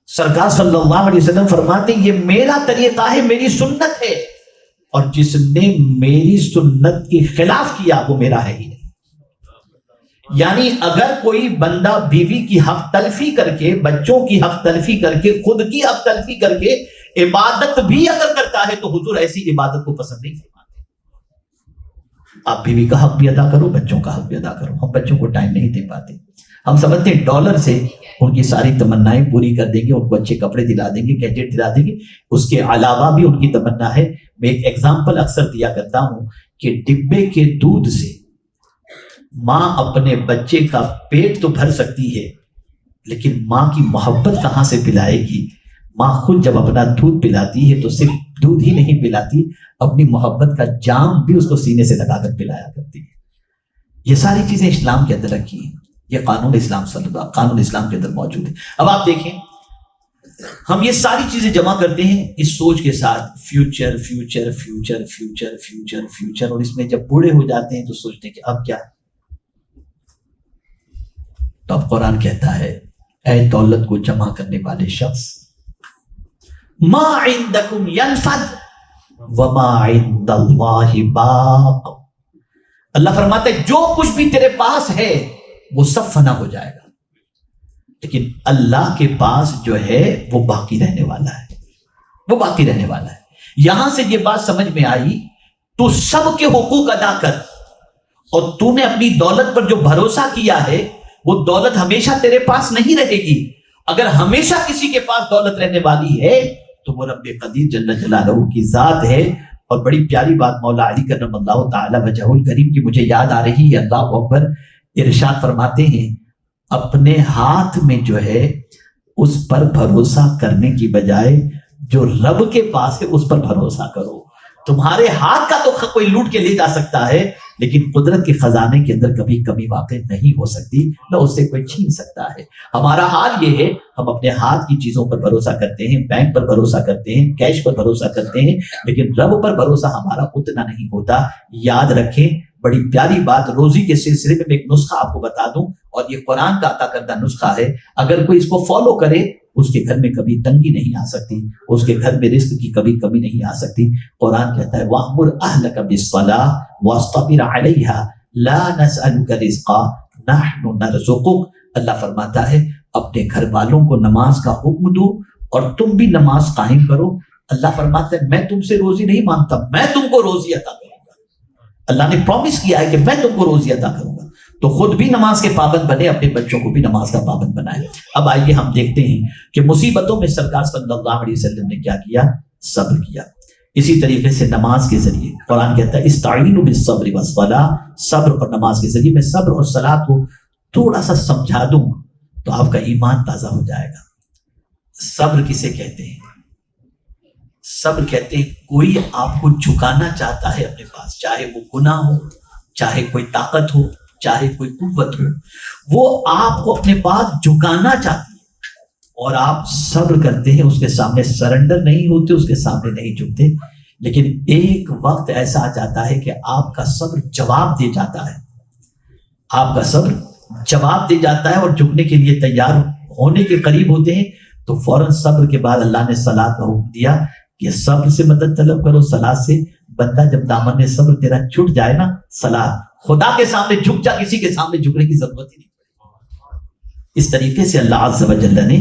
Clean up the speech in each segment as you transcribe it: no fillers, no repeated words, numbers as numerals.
سرکار صلی اللہ علیہ وسلم فرماتے ہیں یہ میرا طریقہ ہے، میری سنت ہے، اور جس نے میری سنت کے خلاف کیا وہ میرا ہے ہی نہیں۔ یعنی اگر کوئی بندہ بیوی کی حق تلفی کر کے، بچوں کی حق تلفی کر کے، خود کی حق تلفی کر کے عبادت بھی اگر کرتا ہے تو حضور ایسی عبادت کو پسند نہیں فرماتے۔ آپ بیوی کا حق بھی ادا کرو، بچوں کا حق بھی ادا کرو۔ ہم بچوں کو ٹائم نہیں دے پاتے، ہم سمجھتے ہیں ڈالر سے ان کی ساری تمنائیں پوری کر دیں گے، ان کو اچھے کپڑے دلا دیں گے، گیجٹ دلا دیں گے۔ اس کے علاوہ بھی ان کی تمنا ہے۔ میں ایک ایگزامپل اکثر دیا کرتا ہوں کہ ڈبے کے دودھ سے ماں اپنے بچے کا پیٹ تو بھر سکتی ہے، لیکن ماں کی محبت کہاں سے پلائے گی؟ ماں خود جب اپنا دودھ پلاتی ہے تو صرف دودھ ہی نہیں پلاتی، اپنی محبت کا جام بھی اس کو سینے سے لگا کر پلایا کرتی ہے۔ یہ ساری چیزیں اسلام کے اندر رکھی ہیں، یہ قانون اسلام قانون اسلام کے اندر موجود ہے۔ اب آپ دیکھیں، ہم یہ ساری چیزیں جمع کرتے ہیں اس سوچ کے ساتھ، future future future future future future, اور اس میں جب بوڑھے ہو جاتے ہیں تو سوچتے ہیں کہ اب کیا؟ تو اب قرآن کہتا ہے اے دولت کو جمع کرنے والے شخص، ما عندکم ینفد وما عند اللہ باق۔ اللہ فرماتا ہے جو کچھ بھی تیرے پاس ہے وہ سب فنا ہو جائے گا، لیکن اللہ کے پاس جو ہے وہ باقی رہنے والا ہے، وہ باقی رہنے والا ہے۔ یہاں سے یہ بات سمجھ میں آئی، تو سب کے حقوق ادا کر، اور تو نے اپنی دولت پر جو بھروسہ کیا ہے وہ دولت ہمیشہ تیرے پاس نہیں رہے گی۔ اگر ہمیشہ کسی کے پاس دولت رہنے والی ہے تو وہ رب قدیر جل جلالہ کی ذات ہے۔ اور بڑی پیاری بات مولا علی کرم اللہ تعالی وجہہ الکریم کی مجھے یاد آ رہی ہے، اللہ اکبر، ارشاد فرماتے ہیں اپنے ہاتھ میں جو ہے اس پر بھروسہ کرنے کی بجائے جو رب کے پاس ہے اس پر بھروسہ کرو۔ تمہارے ہاتھ کا تو کوئی لوٹ کے لے جا سکتا ہے، لیکن قدرت کے خزانے کے اندر کبھی کمی واقع نہیں ہو سکتی، نہ اس سے کوئی چھین سکتا ہے۔ ہمارا حال یہ ہے، ہم اپنے ہاتھ کی چیزوں پر بھروسہ کرتے ہیں، بینک پر بھروسہ کرتے ہیں، کیش پر بھروسہ کرتے ہیں، لیکن رب پر بھروسہ ہمارا اتنا نہیں ہوتا۔ یاد رکھیں، بڑی پیاری بات، روزی کے سلسلے میں ایک نسخہ آپ کو بتا دوں، اور یہ قرآن کا عطا کردہ نسخہ ہے۔ اگر کوئی اس کو فالو کرے اس کے گھر میں کبھی تنگی نہیں آ سکتی، اس کے گھر میں رزق کی کبھی کمی نہیں آ سکتی۔ قرآن کہتا ہے وَأْمُرْ أَهْلَكَ بِالصَّلَاةِ وَاصْطَبِرْ عَلَيْهَا لَا نَسْأَلُكَ رِزْقًا نَحْنُ نَرْزُقُكَ۔ اللہ فرماتا ہے اپنے گھر والوں کو نماز کا حکم دو اور تم بھی نماز قائم کرو۔ اللہ فرماتا ہے میں تم سے روزی نہیں مانگتا، میں تم کو روزی عطا کروں گا۔ اللہ نے پرومس کیا ہے کہ میں تم کو روزی عطا کروں گا، تو خود بھی نماز کے پابند بنے، اپنے بچوں کو بھی نماز کا پابند بنائے۔ اب آئیے ہم دیکھتے ہیں کہ مصیبتوں میں سرکار صلی اللہ علیہ وسلم نے کیا کیا؟ صبر کیا۔ اسی طریقے سے نماز کے ذریعے قرآن کہتا ہے استعینوا بالصبر والصلاۃ، صبر اور نماز کے ذریعے میں صبر اور صلاۃ کو تھوڑا سا سمجھا دوں تو آپ کا ایمان تازہ ہو جائے گا۔ صبر کسے کہتے ہیں؟ صبر کہتے ہیں کوئی آپ کو جھکانا چاہتا ہے اپنے پاس، چاہے وہ گناہ ہو، چاہے کوئی طاقت ہو، چاہے کوئی قوت ہو، وہ آپ کو اپنے پاس جھکانا چاہتی ہے اور آپ صبر کرتے ہیں، اس کے سامنے سرنڈر نہیں ہوتے، اس کے سامنے نہیں جھکتے۔ لیکن ایک وقت ایسا آ جاتا ہے کہ آپ کا صبر جواب دے جاتا ہے، آپ کا صبر جواب دے جاتا ہے اور جھکنے کے لیے تیار ہونے کے قریب ہوتے ہیں، تو فوراً صبر کے بعد اللہ نے صلاۃ کا حکم دیا کہ صبر سے مدد طلب کرو، صلاۃ سے۔ بندہ جب دامن صبر تیرا چھٹ جائے نا، صلاۃ، خدا کے سامنے جھک جا، کسی کے سامنے جھکنے کی ضرورت ہی نہیں۔ اس طریقے سے اللہ عز و جل نے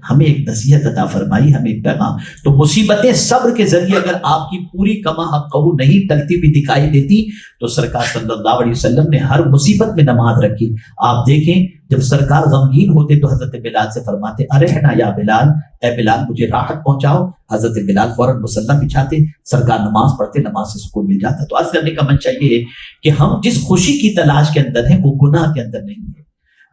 ہمیں ایک نصیحت عطا فرمائی، ہمیں ایک پیغام۔ تو مصیبتیں صبر کے ذریعے اگر آپ کی پوری کما حقہ نہیں ٹلتی بھی دکھائی دیتی تو سرکار صلی اللہ علیہ وسلم نے ہر مصیبت میں نماز رکھی۔ آپ دیکھیں جب سرکار غمگین ہوتے تو حضرت بلال سے فرماتے ارحنا یا بلال، اے بلال مجھے راحت پہنچاؤ۔ حضرت بلال فوراً مصلی بچھاتے، سرکار نماز پڑھتے، نماز سے سکون مل جاتا۔ تو عرض کرنے کا من چاہیے ہے کہ ہم جس خوشی کی تلاش کے اندر ہیں وہ گناہ کے اندر نہیں ہے،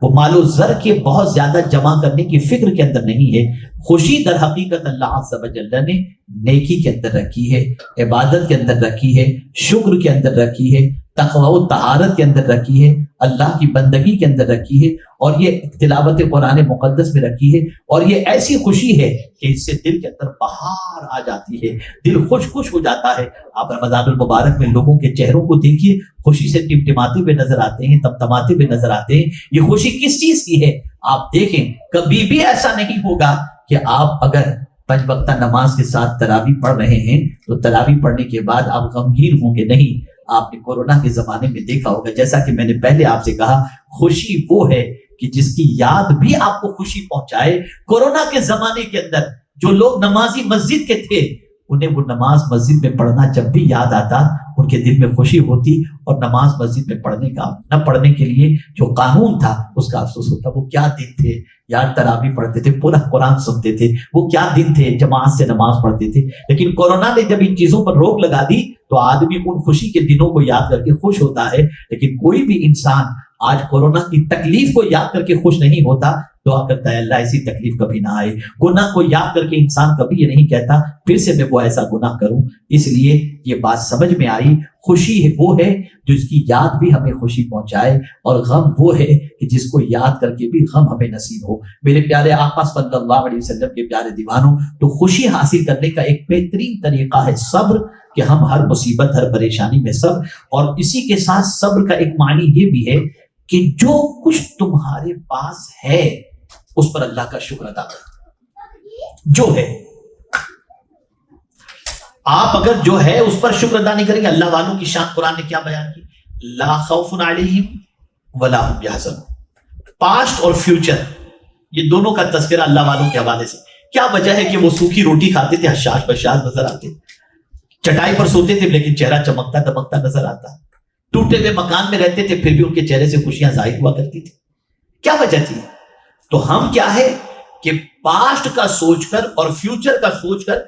وہ مال و زر کے بہت زیادہ جمع کرنے کی فکر کے اندر نہیں ہے۔ خوشی در حقیقت اللہ عز و جل نے نیکی کے اندر رکھی ہے، عبادت کے اندر رکھی ہے، شکر کے اندر رکھی ہے، تقوی و طہارت کے اندر رکھی ہے، اللہ کی بندگی کے اندر رکھی ہے، اور یہ تلاوت قرآن مقدس میں رکھی ہے۔ اور یہ ایسی خوشی ہے کہ اس سے دل کے اندر بہار آ جاتی ہے، دل خوش خوش ہو جاتا ہے۔ آپ رمضان المبارک میں لوگوں کے چہروں کو دیکھیے، خوشی سے ٹمٹماتے ہوئے نظر آتے ہیں، تمتماتے ہوئے نظر آتے ہیں۔ یہ خوشی کس چیز کی ہے؟ آپ دیکھیں کبھی بھی ایسا نہیں ہوگا کہ کہ آپ اگر 5 وقتہ نماز کے ساتھ تراویح پڑھ رہے ہیں تو تراویح پڑھنے کے بعد آپ غمگین ہوں گے نہیں. آپ نے کورونا کے زمانے میں دیکھا ہوگا, جیسا کہ میں نے پہلے آپ سے کہا, خوشی وہ ہے کہ جس کی یاد بھی آپ کو خوشی پہنچائے. کورونا کے زمانے کے اندر جو لوگ نمازی مسجد کے تھے, انہیں وہ نماز مسجد میں پڑھنا جب بھی یاد آتا ان کے دل میں خوشی ہوتی, اور نماز مسجد میں پڑھنے کا نہ پڑھنے کے لیے جو قانون تھا اس کا افسوس ہوتا. وہ کیا دن تھے یار, تراویح پڑھتے تھے, پورا قرآن سنتے تھے, وہ کیا دن تھے, جماعت سے نماز پڑھتے تھے. لیکن کورونا نے جب ان چیزوں پر روک لگا دی تو آدمی ان خوشی کے دنوں کو یاد کر کے خوش ہوتا ہے. لیکن کوئی بھی انسان آج کورونا کی تکلیف کو یاد کر کے خوش نہیں ہوتا. دعا کرتا ہے اللہ ایسی تکلیف کبھی نہ آئے. گناہ کو یاد کر کے انسان کبھی یہ نہیں کہتا پھر سے میں وہ ایسا گناہ کروں. اس لیے یہ بات سمجھ میں آئی, خوشی وہ ہے جو اس کی یاد بھی ہمیں خوشی پہنچائے, اور غم وہ ہے کہ جس کو یاد کر کے بھی غم ہمیں نصیب ہو. میرے پیارے آقا صلی اللہ علیہ وسلم کے پیارے دیوانوں, تو خوشی حاصل کرنے کا ایک بہترین طریقہ ہے صبر, کہ ہم ہر مصیبت ہر پریشانی میں صبر. اور اسی کے ساتھ صبر کا ایک معنی یہ بھی ہے کہ جو کچھ تمہارے پاس ہے اس پر اللہ کا شکر ادا کرو. جو ہے آپ اگر جو ہے اس پر شکر ادا نہیں کریں گے. اللہ والوں کی شان قرآن نے کیا بیان کی, لا خوف علیہم ولا هم یحزنون. پاسٹ اور فیوچر یہ دونوں کا تذکرہ اللہ والوں کے حوالے سے. کیا وجہ ہے کہ وہ سوکھی روٹی کھاتے تھے, حشاش بشاش نظر آتے, چٹائی پر سوتے تھے لیکن چہرہ چمکتا دمکتا نظر آتا, ٹوٹے ہوئے مکان میں رہتے تھے پھر بھی ان کے چہرے سے خوشیاں ظاہر ہوا کرتی تھی. کیا وجہ تھی؟ تو ہم کیا ہے کہ پاسٹ کا سوچ کر اور فیوچر کا سوچ کر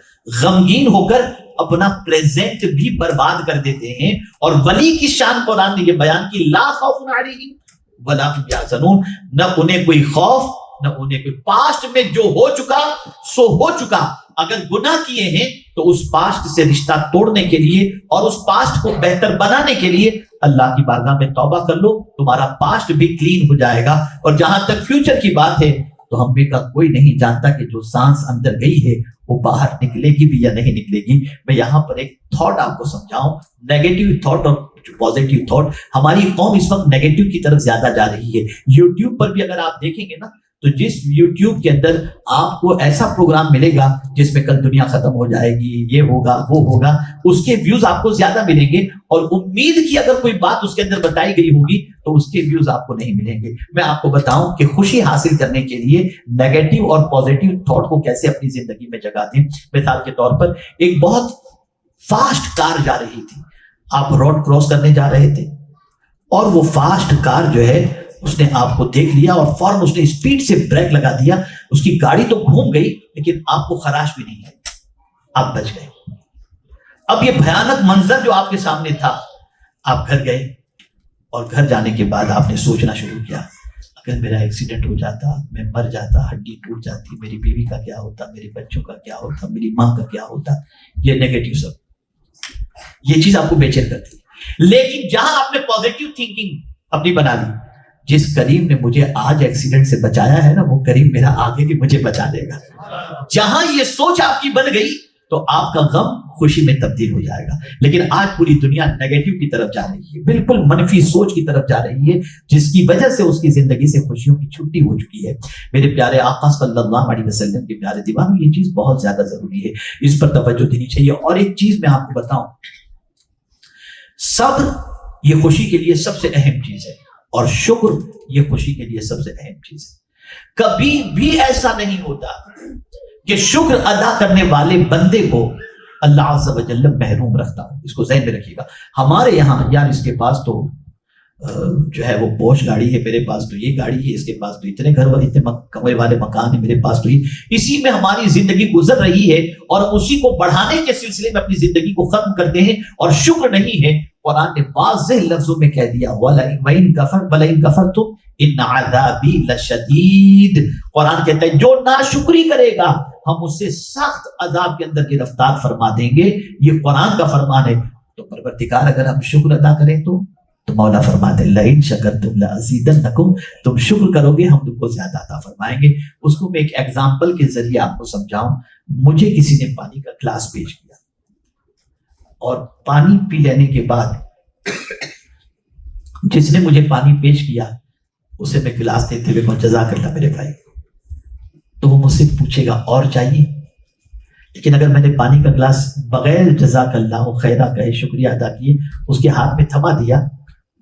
غمگین ہو کر اپنا پریزنٹ بھی برباد کر دیتے ہیں. اور ولی کی شان قرآن نے یہ بیان کی, لا خوف علیہم ولا هم یحزنون. نہ انہیں کوئی خوف نہ انہیں کوئی, پاسٹ میں جو ہو چکا سو ہو چکا. اگر گناہ کیے ہیں تو اس پاسٹ سے رشتہ توڑنے کے لیے اور اس پاسٹ کو بہتر بنانے کے لیے اللہ کی بارگاہ میں توبہ کر لو, تمہارا پاسٹ بھی کلین ہو جائے گا. اور جہاں تک فیوچر کی بات ہے تو ہم میں کا کوئی نہیں جانتا کہ جو سانس اندر گئی ہے وہ باہر نکلے گی بھی یا نہیں نکلے گی. میں یہاں پر ایک تھاٹ آپ کو سمجھاؤں, نیگیٹو تھاٹ اور پازیٹیو تھاٹ. ہماری قوم اس وقت نیگیٹو کی طرف زیادہ جا رہی ہے. یوٹیوب پر بھی اگر آپ دیکھیں گے نا تو جس یوٹیوب کے اندر آپ کو ایسا پروگرام ملے گا جس میں کل دنیا ختم ہو جائے گی, یہ ہوگا وہ ہوگا, اس کے ویوز آپ کو زیادہ ملیں گے. اور امید کی اگر کوئی بات اس کے اندر بتائی گئی ہوگی تو اس کے ویوز آپ کو نہیں ملیں گے. میں آپ کو بتاؤں کہ خوشی حاصل کرنے کے لیے نیگیٹو اور پازیٹیو تھاٹ کو کیسے اپنی زندگی میں جگہ دیں. مثال کے طور پر ایک بہت فاسٹ کار جا رہی تھی, آپ روڈ کراس کرنے جا رہے تھے اور وہ فاسٹ کار جو ہے اس نے آپ کو دیکھ لیا اور فوراً اس نے اسپیڈ سے بریک لگا دیا. اس کی گاڑی تو گھوم گئی لیکن آپ کو خراش بھی نہیں ہے, آپ بچ گئے. اب یہ بھیانک منظر جو آپ کے سامنے تھا, آپ گھر گئے اور گھر جانے کے بعد آپ نے سوچنا شروع کیا, اگر میرا ایکسیڈنٹ ہو جاتا, میں مر جاتا, ہڈی ٹوٹ جاتی, میری بیوی کا کیا ہوتا, میرے بچوں کا کیا ہوتا, میری ماں کا کیا ہوتا. یہ نیگیٹو سب یہ چیز آپ کو بے چین کرتی. لیکن جہاں آپ نے پازیٹیو تھنکنگ اپنی بنا لی, جس کریم نے مجھے آج ایکسیڈنٹ سے بچایا ہے نا وہ کریم میرا آگے بھی مجھے بچا دے گا. جہاں یہ سوچ آپ کی بن گئی تو آپ کا غم خوشی میں تبدیل ہو جائے گا. لیکن آج پوری دنیا نیگیٹو کی طرف جا رہی ہے, بالکل منفی سوچ کی طرف جا رہی ہے, جس کی وجہ سے اس کی زندگی سے خوشیوں کی چھٹی ہو چکی ہے. میرے پیارے آقا صلی اللہ علیہ وسلم کے پیارے دیوانوں, یہ چیز بہت زیادہ ضروری ہے, اس پر توجہ دینی چاہیے. اور ایک چیز میں آپ کو بتاؤں, صبر یہ خوشی کے لیے سب سے اہم چیز ہے اور شکر یہ خوشی کے لیے سب سے اہم چیز ہے. کبھی بھی ایسا نہیں ہوتا کہ شکر ادا کرنے والے بندے کو اللہ عز و جل محروم رکھتا ہوں. اس کو ذہن میں رکھیے گا. ہمارے یہاں یار اس کے پاس تو جو ہے وہ پوش گاڑی ہے, میرے پاس تو یہ گاڑی ہے, اس کے پاس تو اتنے گھر اتنے کمرے والے مکان ہیں, میرے پاس تو یہ, اسی میں ہماری زندگی گزر رہی ہے اور اسی کو بڑھانے کے سلسلے میں اپنی زندگی کو ختم کرتے ہیں اور شکر نہیں ہے. قرآن نے واضح لفظوں میں کہہ دیا وَلَئِن كَفَرْتُمْ إِنَّ عَذَابِي لَشَدِيدٌ. قرآن کہتا ہے جو ناشکری کرے گا ہم اسے سخت عذاب کے اندر گرفتار فرما دیں گے. یہ قرآن کا فرمان ہے. تو پروردگار اگر ہم شکر ادا کریں تو مولا فرماتے لئن شکرتم لازیدنکم, تم شکر کرو گے ہم تم کو زیادہ عطا فرمائیں گے. اس کو میں ایک ایگزامپل کے ذریعے آپ کو سمجھاؤں. مجھے کسی نے پانی کا گلاس پیش کیا اور پانی پی لینے کے بعد جس نے مجھے پانی پیش کیا اسے میں گلاس دیتے ہوئے جزاک اللہ میرے بھائی. تو وہ مجھ سے پوچھے گا اور چاہیے. لیکن اگر میں نے پانی کا گلاس بغیر جزاک اللہ خیرہ کہے شکریہ ادا کیے اس کے ہاتھ میں تھما دیا,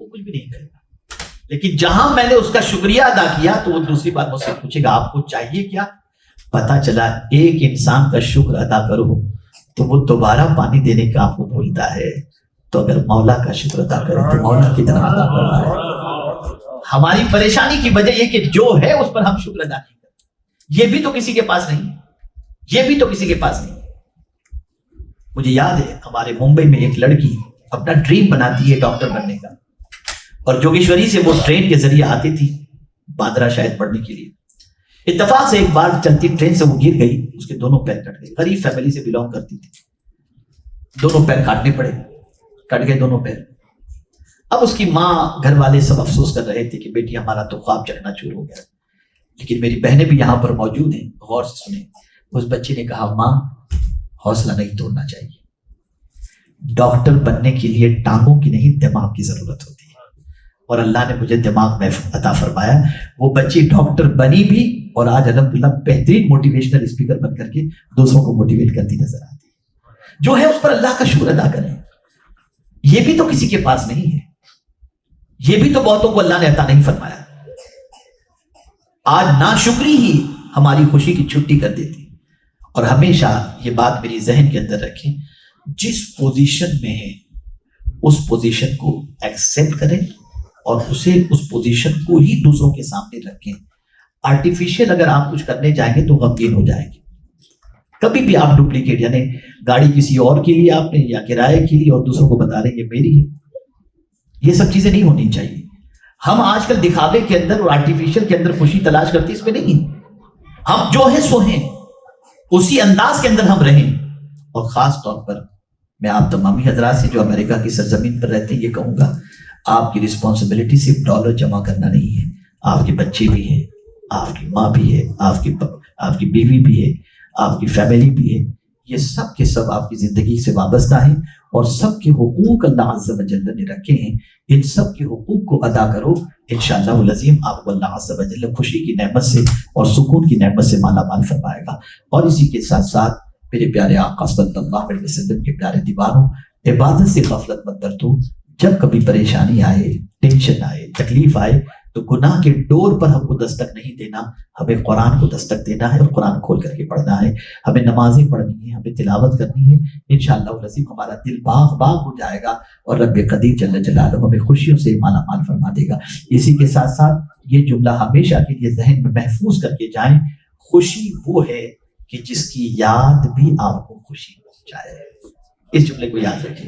وہ کچھ بھی نہیں کہے گا. لیکن جہاں میں نے اس کا شکریہ ادا کیا تو وہ دوسری بات مجھ سے پوچھے گا آپ کو چاہیے کیا. پتا چلا ایک انسان کا شکر ادا کرو تو وہ دوبارہ پانی دینے کا آپ کو بھولتا ہے, تو اگر مولا کا شکر ادا کرے تو مولا کتنا ادا کر رہا ہے. ہماری پریشانی کی وجہ یہ کہ جو ہے اس پر ہم شکر ادا نہیں کرتے. یہ بھی تو کسی کے پاس نہیں, یہ بھی تو کسی کے پاس نہیں. مجھے یاد ہے ہمارے ممبئی میں ایک لڑکی اپنا ڈریم بناتی ہے ڈاکٹر بننے کا, اور جوگیشوری سے وہ ٹرین کے ذریعے آتی تھی باندرا شاید پڑھنے کے لیے. اتفاق سے ایک بار چلتی ٹرین سے وہ گر گئی, اس کے دونوں پیر کٹ گئے. غریب فیملی سے بلونگ کرتی تھی, دونوں پیر کاٹنے پڑے, کٹ گئے دونوں پیر. اب اس کی ماں گھر والے سب افسوس کر رہے تھے کہ بیٹی ہمارا تو خواب چکنا چور ہو گیا. لیکن میری بہنیں بھی یہاں پر موجود ہیں, غور سے سنیں. اس بچے نے کہا ماں حوصلہ نہیں توڑنا چاہیے, ڈاکٹر بننے کے لیے ٹانگوں کی نہیں دماغ کی ضرورت ہوتی ہے, اور اللہ نے مجھے دماغ میں عطا فرمایا. وہ بچی ڈاکٹر بنی بھی اور آج الحمدللہ بہترین موٹیویشنل اسپیکر بن کر کے دوسروں کو موٹیویٹ کرتی نظر آتی ہے. جو ہے اس پر اللہ کا شکر ادا کریں. یہ بھی تو کسی کے پاس نہیں ہے, یہ بھی تو بہتوں کو اللہ نے عطا نہیں فرمایا. آج ناشکری ہی ہماری خوشی کی چھٹی کر دیتی. اور ہمیشہ یہ بات میری ذہن کے اندر رکھیں, جس پوزیشن میں ہے اس پوزیشن کو ایکسپٹ کریں اور اسے اس پوزیشن کو ہی دوسروں کے سامنے رکھیں. آرٹیفیشل اگر آپ کچھ کرنے جائیں گے تو غمگین ہو جائیں گے. کبھی بھی آپ ڈپلیکیٹ یعنی گاڑی کسی اور کے لیے آپ نے یا کرائے کے لیے اور دوسروں کو بتا رہے ہیں یہ میری ہے, یہ سب چیزیں نہیں ہونی چاہیے. ہم آج کل دکھاوے کے اندر اور آرٹیفیشل کے اندر خوشی تلاش کرتے, اس میں نہیں. ہم جو ہے سو ہیں, اسی انداز کے اندر ہم رہیں. اور خاص طور پر میں آپ تمامی حضرات سے جو امریکہ کی سرزمین پر رہتے ہیں یہ کہوں گا, آپ کی رسپانسبلٹی صرف ڈالر جمع کرنا نہیں ہے, آپ کے بچے بھی ہیں, آپ کی ماں بھی ہے, آپ کی بیوی بھی ہے, آپ کی فیملی بھی ہے. یہ سب کے سب آپ کی زندگی سے وابستہ ہیں اور سب کے حقوق اللہ عز و جل نے رکھے ہیں. ان سب کے حقوق کو ادا کرو, انشاءاللہ العظیم آپ کو اللہ عز و جل خوشی کی نعمت سے اور سکون کی نعمت سے مالا مال فرمائے گا. اور اسی کے ساتھ ساتھ میرے پیارے آقا صلی اللہ علیہ وسلم کے پیارے دیوانوں, عبادت سے غفلت مت برتو. جب کبھی پریشانی آئے, ٹینشن آئے, تکلیف آئے تو گناہ کے ڈور پر ہم کو دستک نہیں دینا, ہمیں قرآن کو دستک دینا ہے اور قرآن کھول کر کے پڑھنا ہے. ہمیں نمازیں پڑھنی ہیں, ہمیں تلاوت کرنی ہے. انشاءاللہ العظیم ہمارا دل باغ باغ ہو جائے گا اور رب قدیر جل جلالہ ہمیں خوشیوں سے مالا مال فرما دے گا. اسی کے ساتھ ساتھ یہ جملہ ہمیشہ کے لیے ذہن میں محفوظ کر کے جائیں, خوشی وہ ہے کہ جس کی یاد بھی آپ کو خوشی پہنچائے. اس جملے کو یاد رکھیں,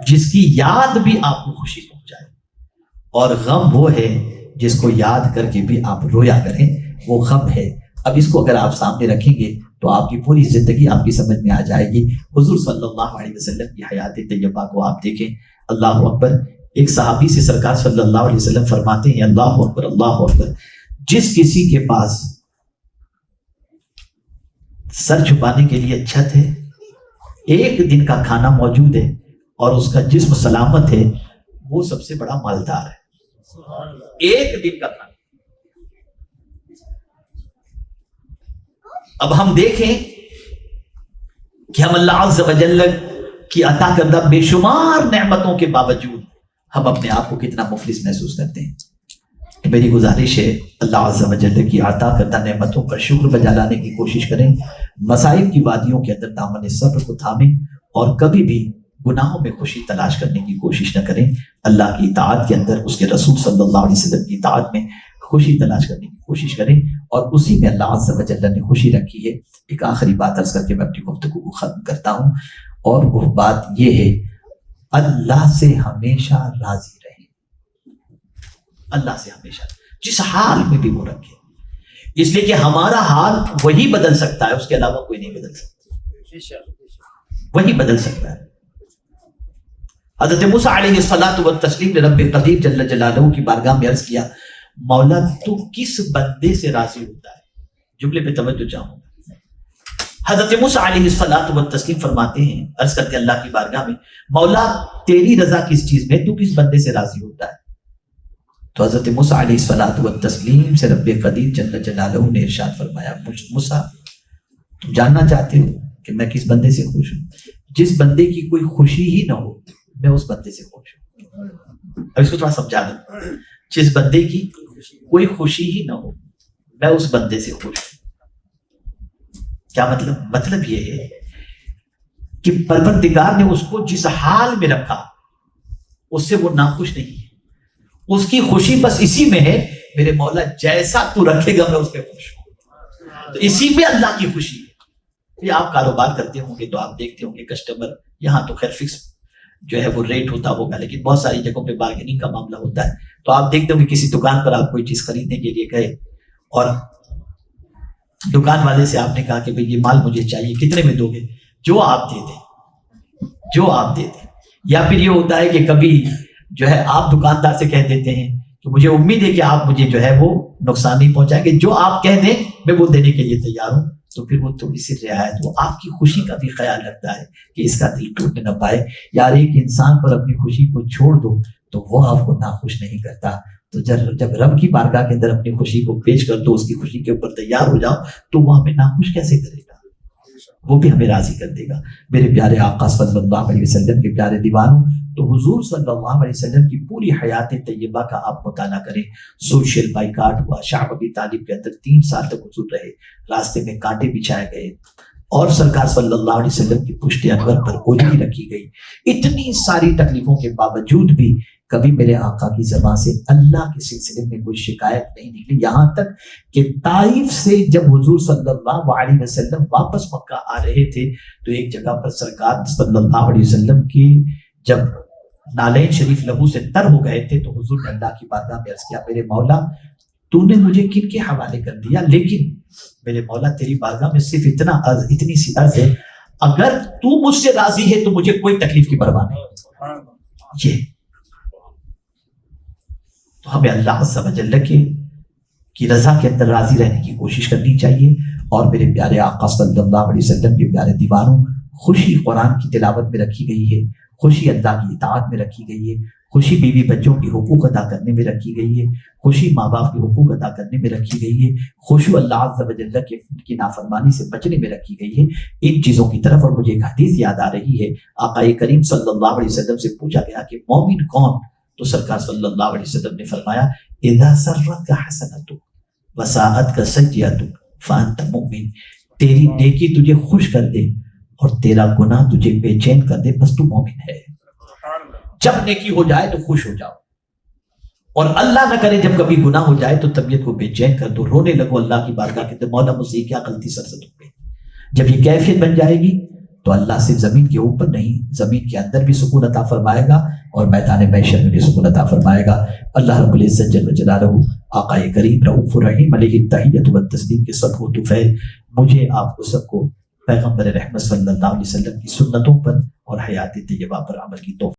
جس کی یاد بھی آپ کو خوشی پہنچائے. اور غم وہ ہے جس کو یاد کر کے بھی آپ رویا کریں, وہ غم ہے. اب اس کو اگر آپ سامنے رکھیں گے تو آپ کی پوری زندگی آپ کی سمجھ میں آ جائے گی. حضور صلی اللہ علیہ وسلم کی حیات طیبہ کو آپ دیکھیں, اللہ اکبر. ایک صحابی سے سرکار صلی اللہ علیہ وسلم فرماتے ہیں اللہ اکبر اللہ اکبر, جس کسی کے پاس سر چھپانے کے لیے چھت ہے, ایک دن کا کھانا موجود ہے اور اس کا جسم سلامت ہے, وہ سب سے بڑا مالدار ہے. ایک دن کا کھانا. اب ہم دیکھیں کہ ہم اللہ عز و جل کی عطا کردہ بے شمار نعمتوں کے باوجود ہم اپنے آپ کو کتنا مفلس محسوس کرتے ہیں. میری گزارش ہے اللہ عز و جل کی عطا کردہ نعمتوں پر شکر بجا لانے کی کوشش کریں. مصائب کی وادیوں کے اندر دامن صبر کو تھامیں اور کبھی بھی گناہوں میں خوشی تلاش کرنے کی کوشش نہ کریں. اللہ کی اطاعت کے اندر, اس کے رسول صلی اللہ علیہ وسلم کی اطاعت میں خوشی تلاش کرنے کی کوشش کریں, اور اسی میں اللہ عز و جل نے خوشی رکھی ہے. ایک آخری بات عرض کر کے میں اپنی گفتگو کو ختم کرتا ہوں, اور وہ بات یہ ہے اللہ سے ہمیشہ راضی رہیں. اللہ سے ہمیشہ جس حال میں بھی وہ رکھے, اس لیے کہ ہمارا حال وہی بدل سکتا ہے, اس کے علاوہ کوئی نہیں بدل سکتا, وہی بدل سکتا ہے. حضرت موسیٰ علیہ الصلوۃ والتسلیم نے رب قدیر جل جلالہ کی بارگاہ میں عرض کیا, مولا تو کس بندے سے راضی ہوتا ہے؟ جملے پہ توجہ چاہوں گا. حضرت موسیٰ علیہ الصلوۃ والتسلیم فرماتے ہیں, عرض کرتے ہیں اللہ کی بارگاہ میں, مولا تیری رضا کس چیز میں, تو کس بندے سے راضی ہوتا ہے؟ تو حضرت موسیٰ علیہ الصلوۃ والتسلیم سے رب قدیر جل جلالہ نے ارشاد فرمایا موسیٰ تم جاننا چاہتے ہو کہ میں کس بندے سے خوش ہوں؟ جس بندے کی کوئی خوشی ہی نہ ہو میں اس بندے سے خوش ہوں۔ اب اس کو تھوڑا سمجھا دوں، جس بندے کی کوئی خوشی ہی نہ ہو میں اس بندے سے خوش ہوں۔ کیا مطلب؟ مطلب یہ ہے کہ پروردگار نے اس کو جس حال میں رکھا اس سے وہ ناخوش نہیں ہے، اس کی خوشی بس اسی میں ہے میرے مولا جیسا تو رکھے گا میں اس پہ خوش ہوں۔ تو اسی میں اللہ کی خوشی ہے۔ یہ آپ کاروبار کرتے ہوں گے تو آپ دیکھتے ہوں گے کسٹمر، یہاں تو خیر فکس جو ہے وہ ریٹ ہوتا ہوگا، لیکن بہت ساری جگہوں پہ بارگیننگ کا معاملہ ہوتا ہے۔ تو آپ دیکھتے ہوں گے کسی دکان پر آپ کوئی چیز خریدنے کے لیے گئے اور دکان والے سے آپ نے کہا کہ بھئی یہ مال مجھے چاہیے، کتنے میں دو گے؟ جو آپ دے دیں، جو آپ دے دیں۔ یا پھر یہ ہوتا ہے کہ کبھی جو ہے آپ دکاندار سے کہہ دیتے ہیں کہ مجھے امید ہے کہ آپ مجھے جو ہے وہ نقصان نہیں پہنچائیں گے، جو آپ کہہ دیں میں وہ دینے کے لیے تیار ہوں۔ تو پھر وہ تھوڑی سی رعایت، وہ آپ کی خوشی کا بھی خیال رکھتا ہے کہ اس کا دل ٹوٹنے نہ پائے۔ یار ایک انسان پر اپنی خوشی کو چھوڑ دو تو وہ آپ کو ناخوش نہیں کرتا۔ تو جب رب کی بارگاہ کے اندر اپنی خوشی کو پیش کر دو، اس کی خوشی کے اوپر تیار ہو جاؤ، تو وہ ہمیں ناخوش کیسے کرے گا؟ وہ بھی ہمیں راضی کر دے گا۔ میرے پیارے آقا صلی اللہ علیہ وسلم کے پیارے دیوانوں، تو حضور صلی اللہ علیہ وسلم کی پوری حیات طیبہ کا آپ مطالعہ کریں۔ سوشل بائیکاٹ ہوا، شعب ابی طالب کے اندر 3 سال تک حضور رہے، راستے میں کانٹے بچھائے گئے اور سرکار صلی اللہ علیہ وسلم کی پشت انور پر اوجری رکھی گئی۔ اتنی ساری تکلیفوں کے باوجود بھی کبھی میرے آقا کی زبان سے اللہ کے سلسلے میں کوئی شکایت نہیں نکلی، یہاں تک کہ طائف سے جب حضور صلی اللہ علیہ وسلم واپس مکہ آ رہے تھے تو ایک جگہ پر سرکار صلی اللہ علیہ وسلم کی جب نالین شریف لہو سے تر ہو گئے تھے تو حضور نے اللہ کی بارگاہ میں عرض کیا، میرے مولا تو نے مجھے کن کے حوالے کر دیا، لیکن میرے مولا تیری بارگاہ میں صرف اتنی سی عرض ہے، اگر تو مجھ سے راضی ہے تو مجھے کوئی تکلیف کی پرواہ نہیں۔ یہ تو ہمیں اللہ عز و جل کی رضا کے اندر راضی رہنے کی کوشش کرنی چاہیے۔ اور میرے پیارے آقا صلی اللہ علیہ وسلم کے پیارے دیوانوں، خوشی قرآن کی تلاوت میں رکھی گئی ہے، خوشی اللہ کی اطاعت میں رکھی گئی ہے، خوشی بیوی بچوں کی حقوق ادا کرنے میں رکھی گئی ہے، خوشی ماں باپ کے حقوق ادا کرنے میں رکھی گئی ہے، خوشی اللہ عز و جل کی نافرمانی سے بچنے میں رکھی گئی ہے۔ ان چیزوں کی طرف، اور مجھے ایک حدیث یاد آ رہی ہے، آقا کریم صلی اللہ علیہ وسلم سے پوچھا گیا کہ مومن کون؟ تو سرکار صلی اللہ علیہ وسلم نے فرمایا اذا سرت حسنتک وساءتک سیئتک فانت مؤمن، تیری نیکی تجھے خوش کر دے اور تیرا گناہ تجھے بے چین کر دے، بس تو مومن ہے۔ جب نیکی ہو جائے تو خوش ہو جاؤ، اور اللہ نہ کرے جب کبھی گناہ ہو جائے تو طبیعت کو بے چین کر دو، رونے لگو اللہ کی بارگاہ کے، مولا مجھ سے کیا غلطی سرزد ہو گئی۔ جب یہ کیفیت بن جائے گی تو اللہ صرف زمین کے اوپر نہیں، زمین کے اندر بھی سکون عطا فرمائے گا اور میدان محشر میں بھی سکون عطا فرمائے گا۔ اللہ رب العزت جل جلالہ، آقا کریم رؤوف الرحیم علیہ التحیۃ والتسلیم کے صدق و طفیل مجھے آپ کو سب کو پیغمبر رحمت صلی اللہ علیہ وسلم کی سنتوں پر اور حیات طیبہ پر عمل کی توفیق